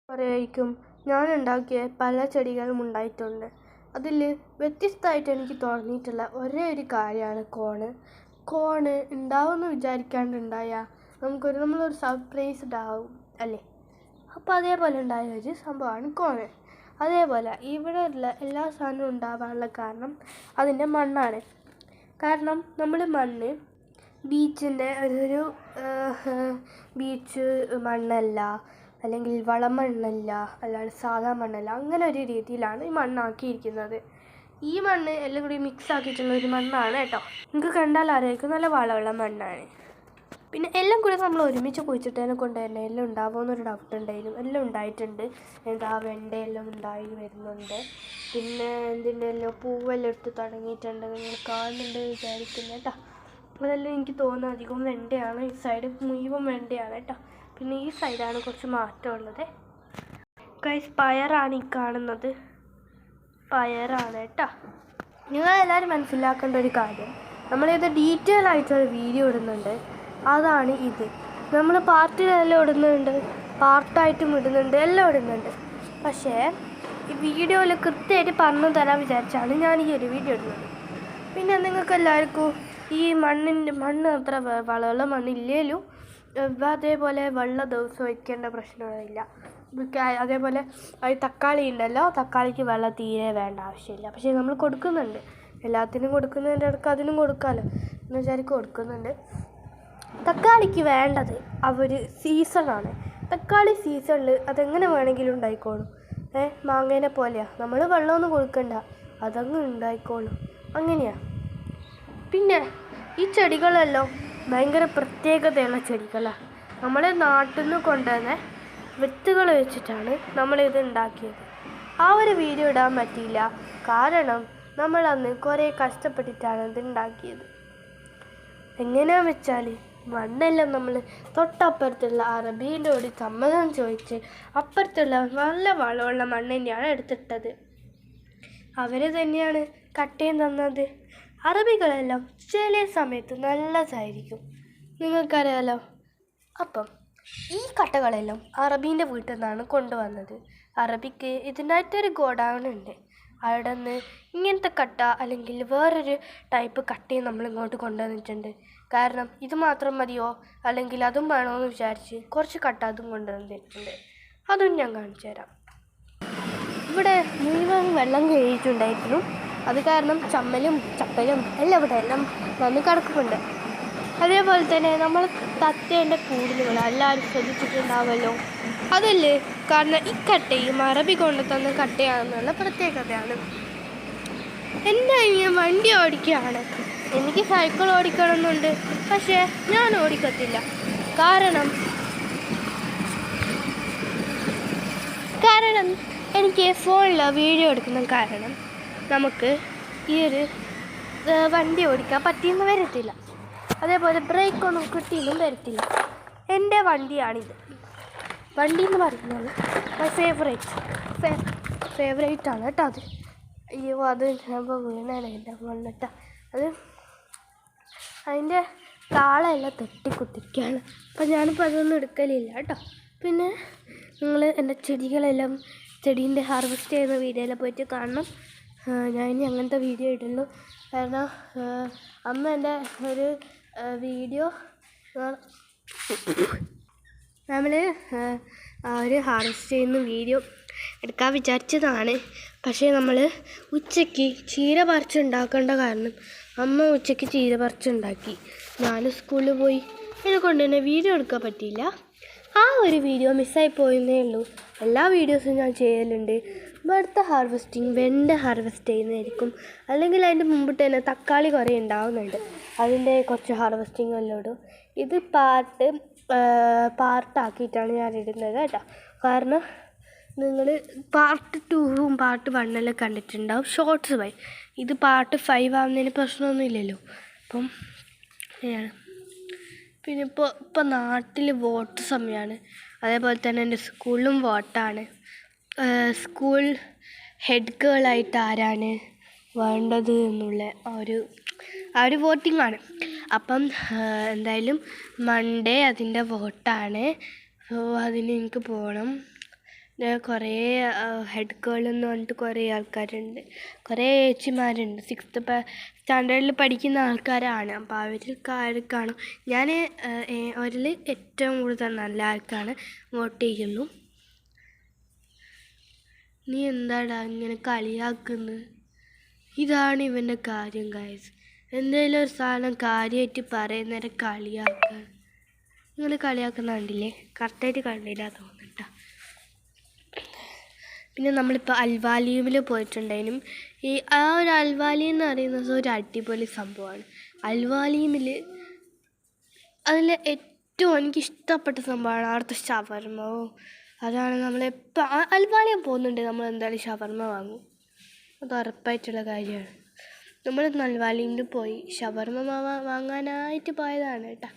പറയായിരിക്കും ഞാനുണ്ടാക്കിയ പല ചെടികളും ഉണ്ടായിട്ടുണ്ട്. അതിൽ വ്യത്യസ്തമായിട്ട് എനിക്ക് തോന്നിയിട്ടുള്ള ഒരേ ഒരു കാര്യമാണ് കോണ് ഉണ്ടാവുമെന്ന് വിചാരിക്കാണ്ടുണ്ടായാൽ നമ്മളൊരു സർപ്രൈസ് ഉണ്ടാവും അല്ലേ? അപ്പോൾ അതേപോലെ ഉണ്ടായ ഒരു സംഭവമാണ് കോണ്. അതേപോലെ ഇവിടെ ഉള്ള എല്ലാ സാധനവും ഉണ്ടാവാനുള്ള കാരണം അതിൻ്റെ മണ്ണാണ്. കാരണം നമ്മൾ മണ്ണ് ബീച്ചിൻ്റെ ബീച്ച് മണ്ണല്ല, അല്ലെങ്കിൽ വളമണ്ണല്ല, അല്ലാണ്ട് സാധാ മണ്ണല്ല, അങ്ങനെ ഒരു രീതിയിലാണ് ഈ മണ്ണാക്കിയിരിക്കുന്നത്. ഈ മണ്ണ് എല്ലാം കൂടി മിക്സ് ആക്കിയിട്ടുള്ള ഒരു മണ്ണാണ് കേട്ടോ. നിങ്ങൾക്ക് കണ്ടാൽ അറിയായിരിക്കും നല്ല വളമുള്ള മണ്ണാണ്. പിന്നെ എല്ലാം കൂടി നമ്മൾ ഒരുമിച്ച് കുഴിച്ചിട്ടതിനെ കൊണ്ട് തന്നെ എല്ലാം ഉണ്ടാവുമെന്നൊരു ഡൗട്ട് ഉണ്ടായിരുന്നു. എല്ലാം ഉണ്ടായിട്ടുണ്ട്. വെണ്ടയെല്ലാം ഉണ്ടായി വരുന്നുണ്ട്. പിന്നെ എന്തിൻ്റെല്ലോ പൂവെല്ലാം എടുത്ത് തുടങ്ങിയിട്ടുണ്ട്. നിങ്ങൾ കാണുന്നുണ്ട് വിചാരിക്കുന്നു കേട്ടോ. അതെല്ലാം എനിക്ക് തോന്നുന്നത് അധികം വെണ്ടയാണ്. ഈ സൈഡ് മുഴുവൻ വെണ്ടയാണ് കേട്ടോ. പിന്നെ ഈ സൈഡാണ് കുറച്ച് മാറ്റമുള്ളത്. ഗൈസ്, പയറാണ് ഈ കാണുന്നത്. പയറാണ് കേട്ടോ. നിങ്ങളെല്ലാവരും മനസ്സിലാക്കേണ്ട ഒരു കാര്യം, നമ്മളിത് ഡീറ്റെയിൽ ആയിട്ടൊരു വീഡിയോ ഇടുന്നുണ്ട്. അതാണ് ഇത്. നമ്മൾ പാർട്ടിലെല്ലാം ഇടുന്നുണ്ട്, പാർട്ടായിട്ടും ഇടുന്നുണ്ട്, എല്ലാം ഇടുന്നുണ്ട്. പക്ഷേ ഈ വീഡിയോയിൽ കൃത്യമായിട്ട് പറഞ്ഞു തരാൻ വിചാരിച്ചാണ് ഞാൻ ഈ ഒരു വീഡിയോ ഇടുന്നത്. പിന്നെ നിങ്ങൾക്ക് എല്ലാവർക്കും ഈ മണ്ണ് അത്ര വളമുള്ള മണ്ണില്ലേലും അതേപോലെ വെള്ളം ദിവസം ഒഴിക്കേണ്ട പ്രശ്നമില്ല. അതേപോലെ തക്കാളി ഉണ്ടല്ലോ, തക്കാളിക്ക് വെള്ളം തീരെ വേണ്ട ആവശ്യമില്ല. പക്ഷേ നമ്മൾ കൊടുക്കുന്നുണ്ട്, എല്ലാത്തിനും കൊടുക്കുന്നതിൻ്റെ ഇടയ്ക്ക് അതിനും കൊടുക്കാമല്ലോ എന്ന് വിചാരിക്കും കൊടുക്കുന്നുണ്ട്. തക്കാളിക്ക് വേണ്ടത് സീസണാണ്. തക്കാളി സീസണിൽ അതെങ്ങനെ വേണമെങ്കിലും ഉണ്ടായിക്കോളും. മാങ്ങേനെ പോലെയാണ്, നമ്മൾ വെള്ളമൊന്നും കൊടുക്കണ്ട, അതങ്ങ് ഉണ്ടായിക്കോളും. അങ്ങനെയാണ്. പിന്നെ ഈ ചെടികളെല്ലാം ഭയങ്കര പ്രത്യേകതയുള്ള ചെടികളാണ്. നമ്മളെ നാട്ടിൽ നിന്ന് കൊണ്ടുവന്ന വിത്തുകൾ വെച്ചിട്ടാണ് നമ്മളിത് ഉണ്ടാക്കിയത്. ആ ഒരു വീഡിയോ ഇടാൻ പറ്റിയില്ല, കാരണം നമ്മളന്ന് കുറേ കഷ്ടപ്പെട്ടിട്ടാണ് ഇത് ഉണ്ടാക്കിയത്. എങ്ങനെയാണെന്ന് വെച്ചാൽ മണ്ണെല്ലാം നമ്മൾ തൊട്ടപ്പുറത്തുള്ള അറബീൻ്റെയോട് സമ്മതം ചോദിച്ച് അപ്പുറത്തുള്ള നല്ല വളമുള്ള മണ്ണ് തന്നെയാണ് എടുത്തിട്ടത്. അവർ തന്നെയാണ് കട്ടയും തന്നത്. അറബികളെല്ലാം ചില സമയത്ത് നല്ലതായിരിക്കും, നിങ്ങൾക്കറിയാലോ. അപ്പം ഈ കട്ടകളെല്ലാം അറബീൻ്റെ വീട്ടിൽ നിന്നാണ് കൊണ്ടുവന്നത്. അറബിക്ക് ഇതിനായിട്ടൊരു ഗോഡൗൺ ഉണ്ട്. അവിടെ നിന്ന് ഇങ്ങനത്തെ കട്ട അല്ലെങ്കിൽ വേറൊരു ടൈപ്പ് കട്ടയും നമ്മൾ ഇങ്ങോട്ട് കൊണ്ടുവന്നിട്ടുണ്ട്. കാരണം ഇത് മാത്രം മതിയോ അല്ലെങ്കിൽ അതും വേണമെന്ന് വിചാരിച്ച് കുറച്ച് കട്ട അതും കൊണ്ടുവന്നിട്ടുണ്ട്. അതും ഞാൻ കാണിച്ചു തരാം. ഇവിടെ മുഴുവൻ വെള്ളം കയറിയിട്ടുണ്ടായിരുന്നു. അത് കാരണം ചപ്പലും എല്ലാം ഇവിടെ എല്ലാം വന്ന് കിടക്കുന്നുണ്ട്. അതേപോലെ തന്നെ നമ്മൾ തത്തേൻ്റെ കൂടുകൾ എല്ലാവരും ശ്രദ്ധിച്ചിട്ടുണ്ടാവുമല്ലോ. അതല്ലേ കാരണം ഈ കട്ടയും അറബി കൊണ്ടു തന്ന കട്ടയാണെന്നുള്ള പ്രത്യേകതയാണ്. എൻ്റെ അനിയൻ വണ്ടി ഓടിക്കുകയാണ്. എനിക്ക് സൈക്കിൾ ഓടിക്കണമെന്നുണ്ട്, പക്ഷേ ഞാൻ ഓടിക്കത്തില്ല. കാരണം എനിക്ക് ഫോണിൽ വീഡിയോ എടുക്കുന്ന കാരണം നമുക്ക് ഈ ഒരു വണ്ടി ഓടിക്കാൻ പറ്റിയെന്ന് വരത്തില്ല. അതേപോലെ ബ്രേക്കൊന്നും കിട്ടിയെന്നും വരത്തില്ല. എൻ്റെ വണ്ടിയാണിത്. വണ്ടി എന്ന് പറയുന്നത് ഫേവറേറ്റാണ് കേട്ടോ. അത് അയ്യോ, അത് ഞാൻ വീണാണ് എൻ്റെ വന്നിട്ടാ. അതിൻ്റെ താളമെല്ലാം തട്ടിക്കുത്തിരിക്കുകയാണ്. അപ്പം ഞാനിപ്പോൾ അതൊന്നും എടുക്കലില്ല കേട്ടോ. പിന്നെ നിങ്ങൾ എൻ്റെ ചെടീൻ്റെ ഹാർവെസ്റ്റ് ചെയ്യുന്ന വീഡിയോയിൽ പോയിട്ട് കാണണം. ഞാൻ ഇനി അങ്ങനത്തെ വീഡിയോ ഇടുള്ളൂ. കാരണം അമ്മ എൻ്റെ ഒരു വീഡിയോ നമ്മൾ ഒരു ഹാർവെസ്റ്റ് ചെയ്യുന്ന വീഡിയോ എടുക്കാൻ വിചാരിച്ചതാണ്. പക്ഷേ നമ്മൾ ഉച്ചയ്ക്ക് ചീര പറിച്ചുണ്ടാക്കേണ്ട കാരണം അമ്മ ഉച്ചയ്ക്ക് ചീര പറിച്ചുണ്ടാക്കി. ഞാൻ സ്കൂളിൽ പോയി, എന്നെ കൊണ്ട് തന്നെ വീഡിയോ എടുക്കാൻ പറ്റിയില്ല. ആ ഒരു വീഡിയോ മിസ്സായി പോയെന്നേ ഉള്ളൂ. എല്ലാ വീഡിയോസും ഞാൻ ചെയ്യലുണ്ട്. അടുത്ത ഹാർവെസ്റ്റിംഗ് വെണ്ട ഹാർവെസ്റ്റ് ചെയ്യുന്നതായിരിക്കും, അല്ലെങ്കിൽ അതിൻ്റെ മുമ്പിട്ട് തന്നെ തക്കാളി കുറേ ഉണ്ടാവുന്നുണ്ട്, അതിൻ്റെ കുറച്ച് ഹാർവെസ്റ്റിംഗ് എല്ലാം ഇടും. ഇത് പാർട്ടാക്കിയിട്ടാണ് ഞാൻ ഇടുന്നത് കേട്ടോ. കാരണം നിങ്ങൾ പാർട്ട് 2ഉം പാർട്ട് 1 കണ്ടിട്ടുണ്ടാവും ഷോർട്സ് വഴി. ഇത് പാർട്ട് 5 ആവുന്നതിന് പ്രശ്നമൊന്നുമില്ലല്ലോ. അപ്പം അങ്ങനെയാണ്. പിന്നെ ഇപ്പോൾ നാട്ടിൽ വോട്ട് സമയമാണ്. അതേപോലെ തന്നെ എൻ്റെ സ്കൂളിലും വോട്ടാണ്. സ്കൂൾ ഹെഡ് ഗേളായിട്ട് ആരാണ് വേണ്ടത് എന്നുള്ള ആ ഒരു വോട്ടിങ്ങാണ്. അപ്പം എന്തായാലും മൺഡേ അതിൻ്റെ വോട്ടാണ്. സോ അതിന് എനിക്ക് പോകണം. കുറേ ഹെഡ് ഗേൾ എന്ന് പറഞ്ഞിട്ട് കുറേ ആൾക്കാരുണ്ട്, കുറേ ഏച്ചിമാരുണ്ട്. 6th സ്റ്റാൻഡേർഡിൽ പഠിക്കുന്ന ആൾക്കാരാണ്. അപ്പോൾ അവർക്ക് കാണും. ഞാൻ അവരിൽ ഏറ്റവും കൂടുതൽ നല്ല ആൾക്കാണ് വോട്ട് ചെയ്യുന്നു. നീ എന്താടാ ഇങ്ങനെ കളിയാക്കുന്നത്? ഇതാണ് ഇവൻ്റെ കാര്യം ഗൈസ്. എന്തെങ്കിലും ഒരു സാധനം കാര്യമായിട്ട് പറയുന്നേരം കളിയാക്കാൻ. നിങ്ങൾ കളിയാക്കുന്ന കണ്ടില്ലേ? കറക്റ്റായിട്ട് കണ്ടില്ല തോന്നണ്ട. പിന്നെ നമ്മളിപ്പോൾ അൽവാലിയുമിൽ പോയിട്ടുണ്ടെങ്കിലും ആ ഒരു അൽവാലി എന്ന് പറയുന്നത് ഒരു അടിപൊളി സംഭവമാണ്. അൽവാലിയുമിൽ അതിൽ ഏറ്റവും എനിക്കിഷ്ടപ്പെട്ട സംഭവമാണ് അവിടുത്തെ ഷവർമ്മ. അതാണ് നമ്മളെപ്പോൾ അൽവാലിയും പോകുന്നുണ്ട്, നമ്മൾ എന്തായാലും ഷവർമ്മ വാങ്ങും. അത് ഉറപ്പായിട്ടുള്ള കാര്യമാണ്. നമ്മൾ അൽവാലിയിൽ പോയി ഷവർമ്മ വാങ്ങാനായിട്ട് പോയതാണ് കേട്ടോ.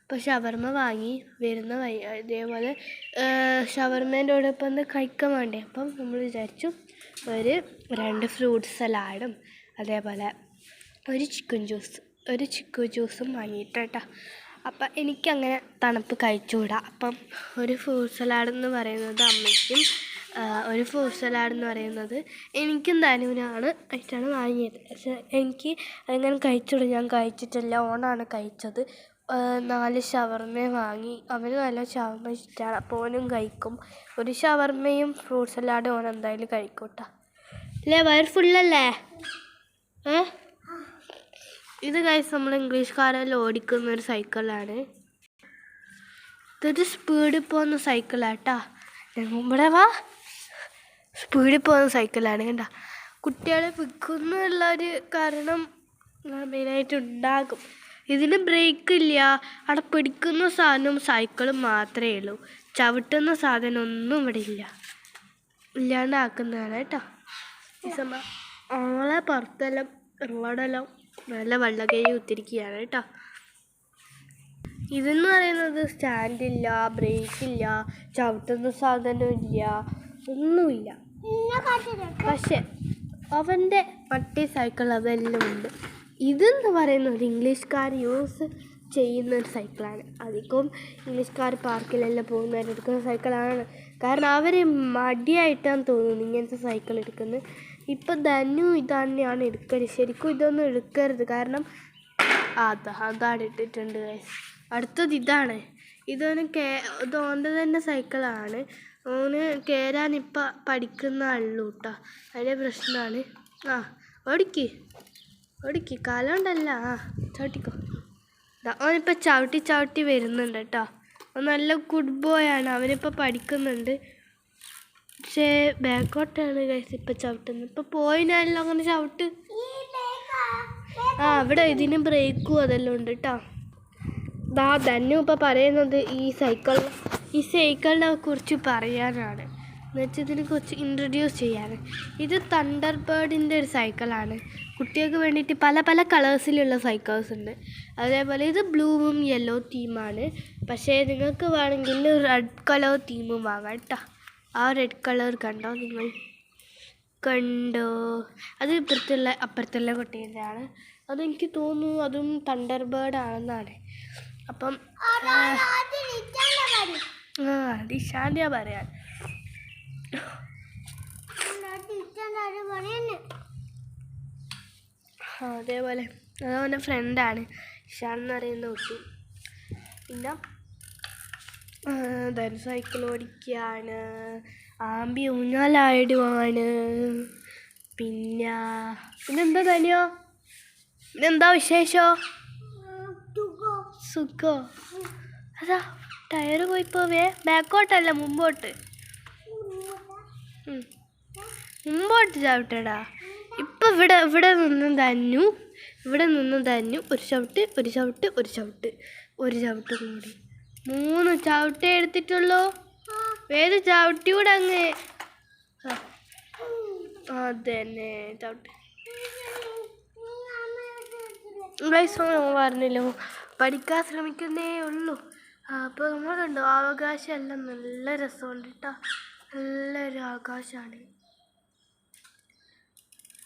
അപ്പോൾ ഷവർമ്മ വാങ്ങി വരുന്ന വഴി ഇതേപോലെ ഷവർമ്മേൻ്റെ കൂടെ ഇപ്പം ഒന്ന് കഴിക്കാൻ വേണ്ടേ. അപ്പം നമ്മൾ വിചാരിച്ചു 2 ഫ്രൂട്ട് സലാഡും അതേപോലെ ഒരു ചിക്കു ജ്യൂസും വാങ്ങിയിട്ട് കേട്ടോ. അപ്പം എനിക്കങ്ങനെ തണുപ്പ് കഴിച്ചുകൂടാ. അപ്പം ഒരു ഫ്രൂട്ട് സലാഡ് എന്ന് പറയുന്നത് അമ്മയ്ക്കും ഒരു ഫ്രൂട്ട് സലാഡ് എന്ന് പറയുന്നത് എനിക്കും ധനുവിനാണ് ആയിട്ടാണ് വാങ്ങിയത്. പക്ഷേ എനിക്ക് അങ്ങനെ കഴിച്ചുകൂടാ, ഞാൻ കഴിച്ചിട്ടില്ല. ഓണാണ് കഴിച്ചത്. 4 ഷവർമ്മയും വാങ്ങി. അവന് നല്ല ഷവർമ്മ ഇഷ്ടമാണ്, അപ്പോൾ ഓനും കഴിക്കും. ഒരു ഷവർമ്മയും ഫ്രൂട്ട് സലാഡും ഓൻ എന്തായാലും കഴിക്കും കേട്ടോ. അല്ലേ, വയർ ഫുള്ളല്ലേ? ഇത് ഗൈസ് നമ്മൾ ഇംഗ്ലീഷുകാരെല്ലാം ഓടിക്കുന്ന ഒരു സൈക്കിളാണ്. ഇതൊരു സ്പീഡിൽ പോകുന്ന സൈക്കിളാട്ടാ. ഇവിടെ വാ, സ്പീഡിൽ പോകുന്ന സൈക്കിളാണ് കണ്ട. കുട്ടികളെ വിൽക്കുന്നുള്ളൊരു കാരണം മെയിനായിട്ട് ഉണ്ടാകും. ഇതിന് ബ്രേക്ക് ഇല്ല. അവിടെ പിടിക്കുന്ന സാധനവും സൈക്കിളും മാത്രമേ ഉള്ളൂ. ചവിട്ടുന്ന സാധനം ഒന്നും ഇവിടെ ഇല്ലാണ്ടാക്കുന്നതാണ് കേട്ടോ. ഈ സമയം ആളെ പുറത്തെല്ലാം റോഡെല്ലാം നല്ല വെള്ളക്കൈ കുത്തിരിക്കുകയാണ് കേട്ടോ. ഇതെന്ന് പറയുന്നത് സ്റ്റാൻഡില്ല, ബ്രേക്കില്ല, ചവിട്ടുന്ന സാധനമില്ല, ഒന്നുമില്ല. പക്ഷെ അവൻ്റെ മറ്റേ സൈക്കിൾ അതെല്ലാം ഉണ്ട്. ഇതെന്ന് പറയുന്നത് ഇംഗ്ലീഷുകാർ യൂസ് ചെയ്യുന്ന ഒരു സൈക്കിളാണ്. അധികം ഇംഗ്ലീഷുകാർ പാർക്കിലെല്ലാം പോകുന്നവരെടുക്കുന്ന സൈക്കിളാണ്. കാരണം അവർ മടിയായിട്ടാണ് തോന്നുന്നു ഇങ്ങനത്തെ സൈക്കിൾ എടുക്കുന്നത്. ഇപ്പം ധനു ഇതന്നെയാണ് എടുക്കരുത്. ശരിക്കും ഇതൊന്നും എടുക്കരുത്. കാരണം അതാണ് ഇട്ടിട്ടുണ്ട്. അടുത്തത് ഇതാണ്. ഇത് ഓൻ്റെ തന്നെ സൈക്കിളാണ്. ഓന് കയറാൻ ഇപ്പം പഠിക്കുന്ന ഉള്ളൂ കേട്ടോ. അതിൻ്റെ പ്രശ്നമാണ്. ഓടിക്ക് കാലം ഉണ്ടല്ല. ചവിട്ടിക്കോ. അവനിപ്പോൾ ചവിട്ടി വരുന്നുണ്ട് കേട്ടോ. അവൻ നല്ല ഗുഡ് ബോയ് ആണ്. അവനിപ്പോൾ പഠിക്കുന്നുണ്ട്. പക്ഷേ ബാക്കോട്ടാണ് ഗൈസ് ഇപ്പം ചവിട്ടുന്നത്. ഇപ്പം പോയിനല്ലോ അങ്ങനെ ചവിട്ട്. ഇവിടെ ഇതിന് ബ്രേക്കും അതെല്ലാം ഉണ്ട് കേട്ടോ. ധനു ഇപ്പം പറയുന്നത് ഈ സൈക്കിളിനെ കുറിച്ച് പറയാനാണ്. എന്നുവെച്ചാൽ ഇതിനെക്കുറിച്ച് ഇൻട്രൊഡ്യൂസ് ചെയ്യാൻ. ഇത് തണ്ടർ ബേർഡിൻ്റെ ഒരു സൈക്കിളാണ്. കുട്ടികൾക്ക് വേണ്ടിയിട്ട് പല പല കളേഴ്സിലുള്ള സൈക്കിൾസ് ഉണ്ട്. അതേപോലെ ഇത് ബ്ലൂവും യെല്ലോ തീമാണ്. പക്ഷേ നിങ്ങൾക്ക് വേണമെങ്കിൽ റെഡ് കളർ തീമും വാങ്ങാം കേട്ടോ. ആ റെഡ് കളർ കണ്ടോ നിങ്ങൾ? കണ്ടോ? അത് അപ്പുറത്തുള്ള കുട്ടീൻ്റെയാണ്. അതെനിക്ക് തോന്നുന്നു അതും തണ്ടർ ബേർഡ് ആണെന്നാണ്. അപ്പം അത് ഇഷാന്തിയാ പറയാൻ. അതേപോലെ അതവൻ്റെ ഫ്രണ്ടാണ് ഇഷാൻ എന്ന് പറയുന്ന കുട്ടി. പിന്നെ ധനു സൈക്കിൾ ഓടിക്കുകയാണ്. ആമ്പി ഊഞ്ഞാലായിടുവാണ്. പിന്നെന്താ ധനിയോ? പിന്നെന്താ വിശേഷോ? സുഖോ? അതാ ടയറ് പോയി പോവേ. ബാക്കോട്ടല്ല, മുമ്പോട്ട് ചവിട്ടടാ. ഇപ്പം ഇവിടെ നിന്ന് ധനു ഒരു ചവിട്ട് കൂടി 3 ചവിട്ടേ എടുത്തിട്ടുള്ളൂ. വേറെ ചവിട്ടിയൂടെ അങ്ങ്. അതന്നെ ചവിട്ട്. പറഞ്ഞല്ലോ പഠിക്കാൻ ശ്രമിക്കുന്നേ ഉള്ളൂ. അപ്പോൾ നമ്മൾ കണ്ടു ആകാശം എല്ലാം നല്ല രസമുണ്ട് കേട്ടോ. നല്ലൊരു ആകാശമാണ്.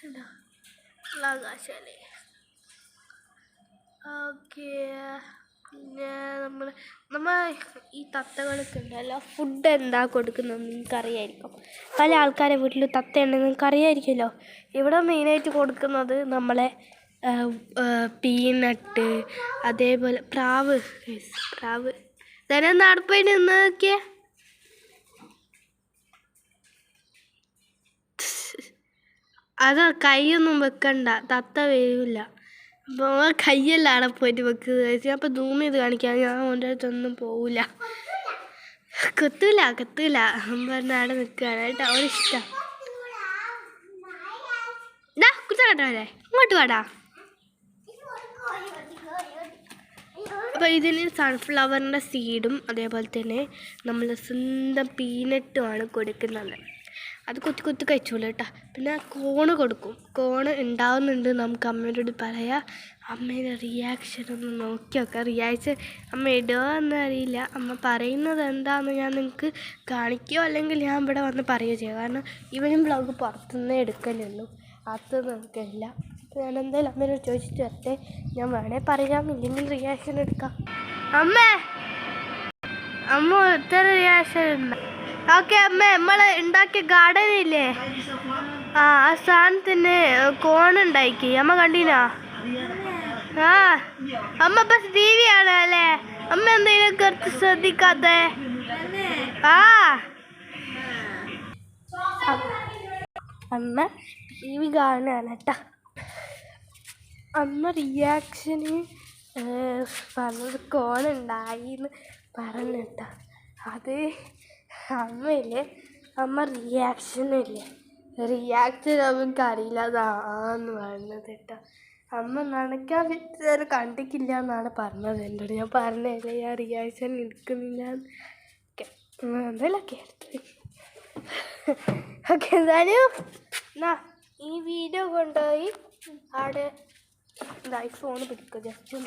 നല്ല ആകാശമല്ലേ? ഓക്കെ. പിന്നെ നമ്മൾ ഈ തത്തകൾക്ക് ഉണ്ടല്ലോ ഫുഡ് എന്താ കൊടുക്കുന്നത് നിങ്ങൾക്ക് അറിയായിരിക്കും. പല ആൾക്കാരെ വീട്ടിൽ തത്ത ഉണ്ടെന്ന് നിങ്ങൾക്ക് അറിയായിരിക്കുമല്ലോ. ഇവിടെ മെയിനായിട്ട് കൊടുക്കുന്നത് നമ്മളെ പീനട്ട്, അതേപോലെ പ്രാവ് തന്നെ നടപ്പേണ്ടി നിന്ന് നോക്കിയേ. അത് കൈയൊന്നും വെക്കണ്ട, തത്ത വരില്ല. അപ്പോൾ കയ്യല്ല അവിടെ പോയിട്ട് വെക്കുന്നത്. അപ്പോൾ സൂം ചെയ്ത് കാണിക്കാൻ ഞാൻ അവൻ്റെ അടുത്തൊന്നും പോവില്ല. കത്തൂല പറഞ്ഞ അവിടെ നിൽക്കുകയാണ് കേട്ടോ. അവനിഷ്ടം കുറ്റല്ലേ ഇങ്ങോട്ട് വാടാ. അപ്പോൾ ഇതിന് സൺഫ്ലവറിൻ്റെ സീഡും അതേപോലെ തന്നെ നമ്മൾ സ്വന്തം പീനട്ടുമാണ് കൊടുക്കുന്നത്. അത് കുത്തി കഴിച്ചോളൂ കേട്ടോ. പിന്നെ കോണ് കൊടുക്കും. കോണ് ഉണ്ടാവുന്നുണ്ട്, നമുക്ക് അമ്മയോട് പറയാം. അമ്മയുടെ റിയാക്ഷൻ ഒന്ന് നോക്കി നോക്കാം. റിയാക്ഷൻ അമ്മ ഇടുക എന്നറിയില്ല. അമ്മ പറയുന്നത് എന്താണെന്ന് ഞാൻ നിങ്ങൾക്ക് കാണിക്കുകയോ അല്ലെങ്കിൽ ഞാൻ ഇവിടെ വന്ന് പറയുകയോ ചെയ്യാം. കാരണം ഇവനും വ്ളോഗ് പുറത്തുനിന്നേ എടുക്കലുള്ളൂ, അകത്തുനിന്ന് എടുക്കില്ല. അപ്പോൾ ഞാൻ എന്തായാലും അമ്മയോട് ചോദിച്ചിട്ട് വരട്ടെ. ഞാൻ വേണേൽ പറയാം, ഇല്ലെങ്കിൽ റിയാക്ഷൻ എടുക്കാം. അമ്മ ഇത്ര റിയാക്ഷൻ ഉണ്ട്. ഓക്കെ അമ്മ, നമ്മൾ ഉണ്ടാക്കിയ ഗാർഡൻ ഇല്ലേ, ആ സാധനത്തിന് കോണുണ്ടാക്കി അമ്മ കണ്ടീനാ? ആ അമ്മ ഇപ്പൊ TV ആണല്ലേ. അമ്മ എന്തെങ്കിലും കുറച്ച് ശ്രദ്ധിക്കാത്തെ? ആ അമ്മ TV കാണാണ് കേട്ടാ. അമ്മ റിയാക്ഷന് പറഞ്ഞത് കോണുണ്ടായിന്ന് പറഞ്ഞിട്ടാ. അത് അമ്മയില്ലേ, അമ്മ റിയാക്ഷനില്ലേ, റിയാക്ഷൻ നമുക്ക് അറിയില്ല അതാന്ന് പറഞ്ഞത് കേട്ടോ. അമ്മ നനയ്ക്കാൻ വിറ്റാൽ കണ്ടിക്കില്ല എന്നാണ് പറഞ്ഞത് എന്നോട്. ഞാൻ പറഞ്ഞതല്ലേ ഞാൻ റിയാക്ഷൻ എടുക്കുന്നില്ല. ഓക്കെ എന്തെങ്കിലുമൊക്കെ എടുത്ത് ഓക്കെ. എന്തായാലും എന്നാ ഈ വീഡിയോ കൊണ്ടുപോയി അവിടെ ഫോൺ പിടിക്കുക ജസ്റ്റ്